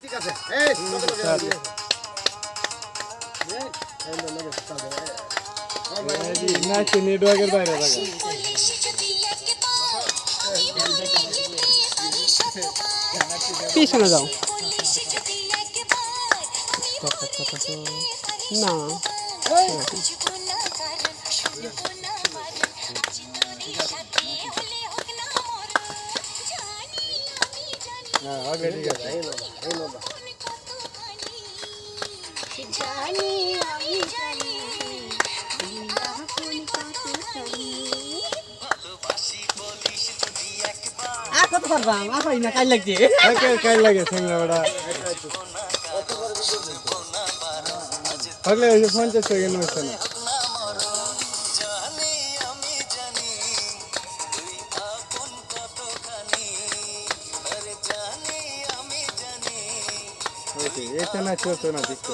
ঠিক আছে এই কত করে না নেটওয়ার্কের বাইরে থাকা পিছনে যাও না আগে ঠিক আছে জানি আমি জানি কত পারবা আপাই না কাল লাগছে কাল লাগে সঙ্গে ওটা থাকলে 50 সেকেন্ড হচ্ছে না এটা না চলতো না দেখতো